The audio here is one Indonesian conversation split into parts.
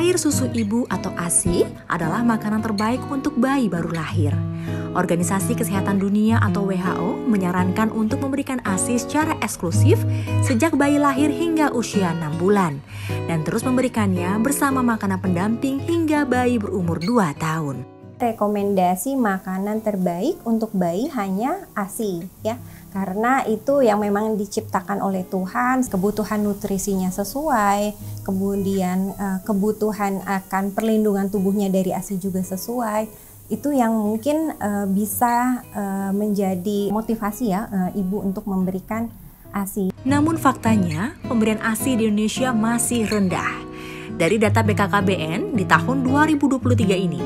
Air susu ibu atau ASI adalah makanan terbaik untuk bayi baru lahir. Organisasi Kesehatan Dunia atau WHO menyarankan untuk memberikan ASI secara eksklusif sejak bayi lahir hingga usia 6 bulan dan terus memberikannya bersama makanan pendamping hingga bayi berumur 2 tahun. Rekomendasi makanan terbaik untuk bayi hanya ASI ya. Karena itu yang memang diciptakan oleh Tuhan, kebutuhan nutrisinya sesuai, kemudian kebutuhan akan perlindungan tubuhnya dari ASI juga sesuai. Itu yang mungkin bisa menjadi motivasi ya ibu untuk memberikan ASI. Namun faktanya, pemberian ASI di Indonesia masih rendah. Dari data BKKBN di tahun 2023 ini,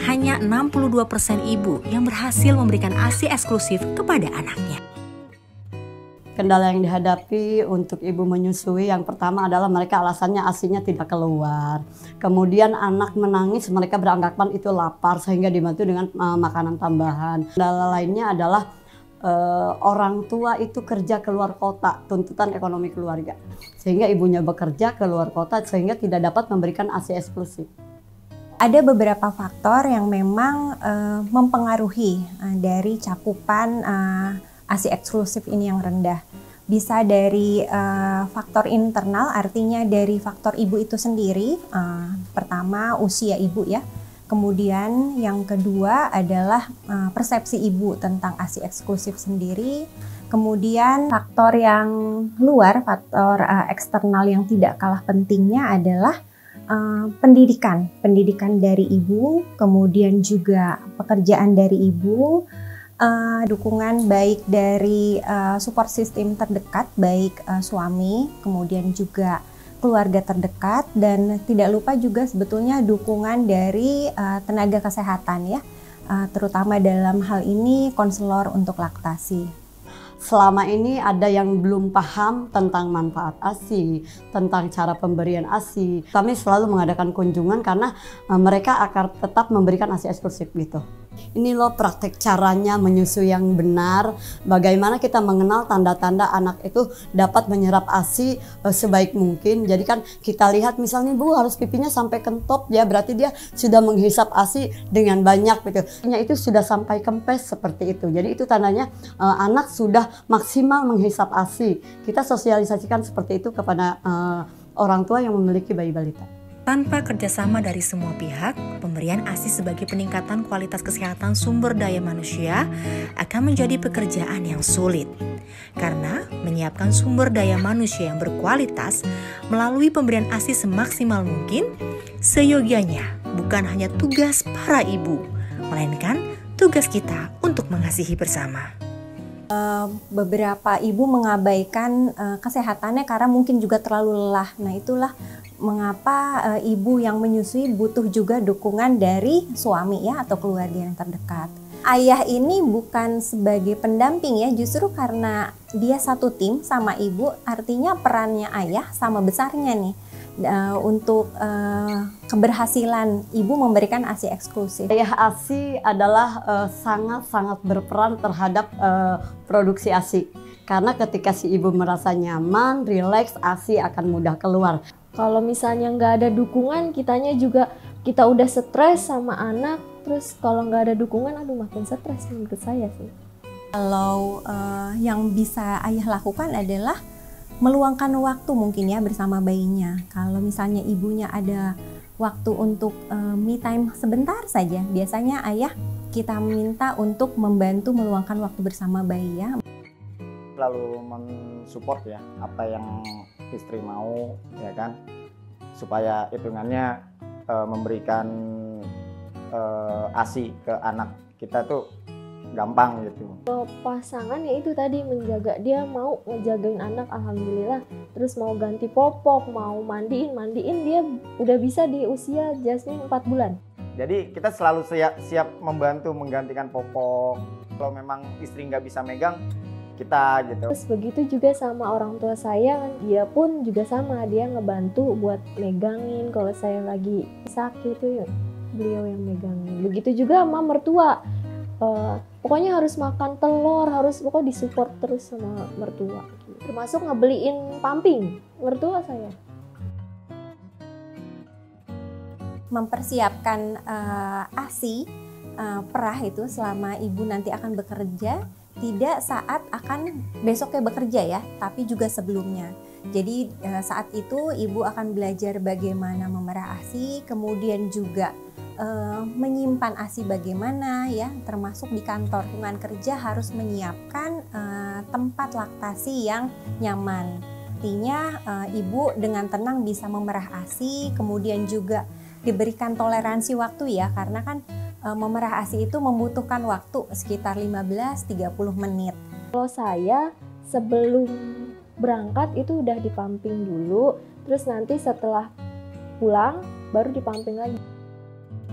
hanya 62% ibu yang berhasil memberikan ASI eksklusif kepada anaknya. Kendala yang dihadapi untuk ibu menyusui yang pertama adalah mereka alasannya ASInya tidak keluar. Kemudian anak menangis, mereka beranggapan itu lapar sehingga dibantu dengan makanan tambahan. Kendala lainnya adalah orang tua itu kerja keluar kota, tuntutan ekonomi keluarga. Sehingga ibunya bekerja keluar kota sehingga tidak dapat memberikan ASI eksklusif. Ada beberapa faktor yang memang mempengaruhi dari cakupan ASI eksklusif ini yang rendah. Bisa dari faktor internal, artinya dari faktor ibu itu sendiri. Pertama, usia ibu ya. Kemudian yang kedua adalah persepsi ibu tentang ASI eksklusif sendiri. Kemudian faktor yang luar, faktor eksternal yang tidak kalah pentingnya adalah pendidikan dari ibu, kemudian juga pekerjaan dari ibu, dukungan baik dari support system terdekat, baik suami, kemudian juga keluarga terdekat, dan tidak lupa juga sebetulnya dukungan dari tenaga kesehatan ya, terutama dalam hal ini konselor untuk laktasi. Selama ini ada yang belum paham tentang manfaat ASI, tentang cara pemberian ASI. Kami selalu mengadakan kunjungan karena mereka akan tetap memberikan ASI eksklusif gitu. Ini loh praktek caranya menyusui yang benar, bagaimana kita mengenal tanda-tanda anak itu dapat menyerap ASI sebaik mungkin. Jadi kan kita lihat misalnya bu harus pipinya sampai kentop ya, berarti dia sudah menghisap ASI dengan banyak gitu. Itu sudah sampai kempes seperti itu. Jadi itu tandanya anak sudah maksimal menghisap ASI. Kita sosialisasikan seperti itu kepada orang tua yang memiliki bayi balita. Tanpa kerjasama dari semua pihak, pemberian ASI sebagai peningkatan kualitas kesehatan sumber daya manusia akan menjadi pekerjaan yang sulit. Karena menyiapkan sumber daya manusia yang berkualitas melalui pemberian ASI semaksimal mungkin, seyogianya bukan hanya tugas para ibu, melainkan tugas kita untuk mengasihi bersama. Beberapa ibu mengabaikan kesehatannya karena mungkin juga terlalu lelah. Nah itulah mengapa ibu yang menyusui butuh juga dukungan dari suami ya atau keluarga yang terdekat. Ayah ini bukan sebagai pendamping ya, justru karena dia satu tim sama ibu, artinya perannya ayah sama besarnya nih untuk keberhasilan ibu memberikan ASI eksklusif. Ayah ASI adalah sangat-sangat berperan terhadap produksi ASI. Karena ketika si ibu merasa nyaman, rileks, ASI akan mudah keluar. Kalau misalnya nggak ada dukungan, kita udah stres sama anak, terus kalau nggak ada dukungan, aduh makin stres menurut saya sih. Kalau yang bisa ayah lakukan adalah meluangkan waktu mungkin ya bersama bayinya. Kalau misalnya ibunya ada waktu untuk me time sebentar saja, biasanya ayah kita minta untuk membantu meluangkan waktu bersama bayi ya. Selalu mensupport ya apa yang istri mau ya kan, supaya hitungannya memberikan ASI ke anak kita tuh gampang gitu. Pasangan ya itu tadi menjaga, dia mau ngejagain anak alhamdulillah, terus mau ganti popok, mau mandiin dia udah bisa di usia Jasmine 4 bulan. Jadi kita selalu siap membantu menggantikan popok. Kalau memang istri nggak bisa megang, kita gitu. Terus begitu juga sama orang tua saya kan, dia pun juga sama, dia ngebantu buat megangin kalau saya lagi sakit itu beliau yang megangin. Begitu juga sama mertua, pokoknya harus makan telur, harus pokoknya disupport terus sama mertua. Termasuk ngebeliin pumping mertua saya. mempersiapkan ASI perah itu selama ibu nanti akan bekerja, tidak saat akan besoknya bekerja ya, tapi juga sebelumnya. Jadi saat itu ibu akan belajar bagaimana memerah ASI, kemudian juga menyimpan ASI bagaimana ya, termasuk di kantor lingkungan kerja harus menyiapkan tempat laktasi yang nyaman. Artinya ibu dengan tenang bisa memerah ASI, kemudian juga diberikan toleransi waktu ya, karena kan memerah ASI itu membutuhkan waktu sekitar 15-30 menit. Kalau saya sebelum berangkat itu udah dipamping dulu, terus nanti setelah pulang baru dipamping lagi.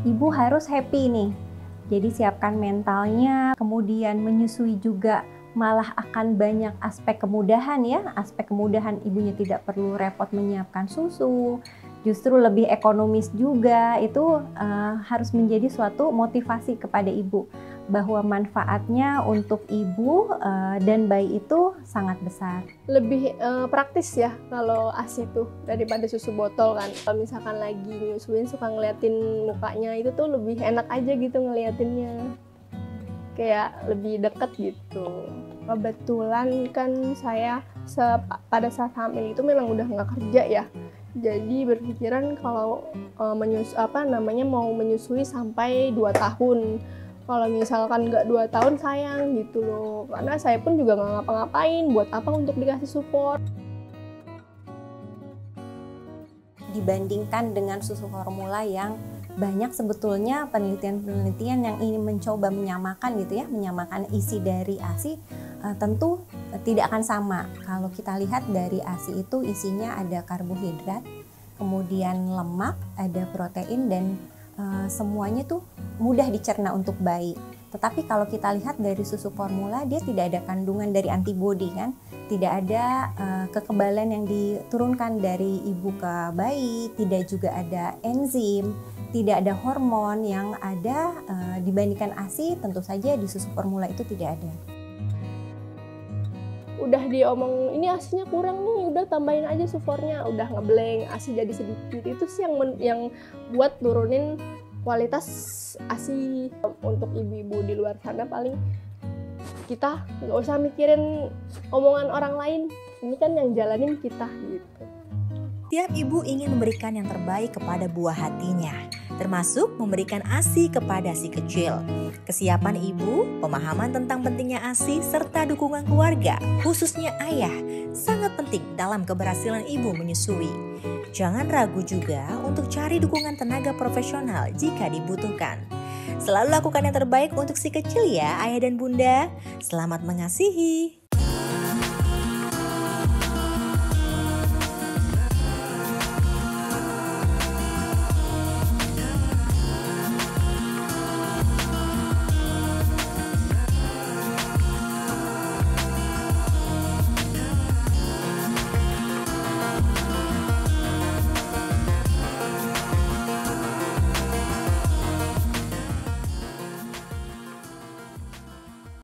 Ibu harus happy nih, jadi siapkan mentalnya, kemudian menyusui juga malah akan banyak aspek kemudahan ya, aspek kemudahan ibunya tidak perlu repot menyiapkan susu, justru lebih ekonomis juga. Itu harus menjadi suatu motivasi kepada ibu bahwa manfaatnya untuk ibu dan bayi itu sangat besar. Lebih praktis ya kalau ASI itu daripada susu botol kan. Kalau misalkan lagi nyusuin suka ngeliatin mukanya, itu tuh lebih enak aja gitu ngeliatinnya, kayak lebih deket gitu. Kebetulan kan saya pada saat hamil itu memang udah nggak kerja ya, jadi berpikiran kalau mau menyusui sampai 2 tahun. Kalau misalkan nggak 2 tahun sayang gitu loh, karena saya pun juga nggak ngapa-ngapain, buat apa untuk dikasih support. Dibandingkan dengan susu formula yang banyak sebetulnya penelitian-penelitian yang ingin mencoba menyamakan gitu ya, menyamakan isi dari ASI, tentu tidak akan sama. Kalau kita lihat dari ASI itu isinya ada karbohidrat, kemudian lemak, ada protein, dan semuanya tuh mudah dicerna untuk bayi. Tetapi kalau kita lihat dari susu formula, dia tidak ada kandungan dari antibodi kan, tidak ada kekebalan yang diturunkan dari ibu ke bayi, tidak juga ada enzim, tidak ada hormon yang ada dibandingkan ASI. Tentu saja di susu formula itu tidak ada. Udah diomong ini ASInya kurang nih, udah tambahin aja sufornya, udah ngeblank, ASI jadi sedikit. Itu sih yang buat turunin kualitas ASI. Untuk ibu-ibu di luar sana, paling kita nggak usah mikirin omongan orang lain, ini kan yang jalanin kita gitu. Tiap ibu ingin memberikan yang terbaik kepada buah hatinya, termasuk memberikan ASI kepada si kecil. Kesiapan ibu, pemahaman tentang pentingnya ASI, serta dukungan keluarga, khususnya ayah, sangat penting dalam keberhasilan ibu menyusui. Jangan ragu juga untuk cari dukungan tenaga profesional jika dibutuhkan. Selalu lakukan yang terbaik untuk si kecil ya, ayah dan bunda. Selamat mengasihi.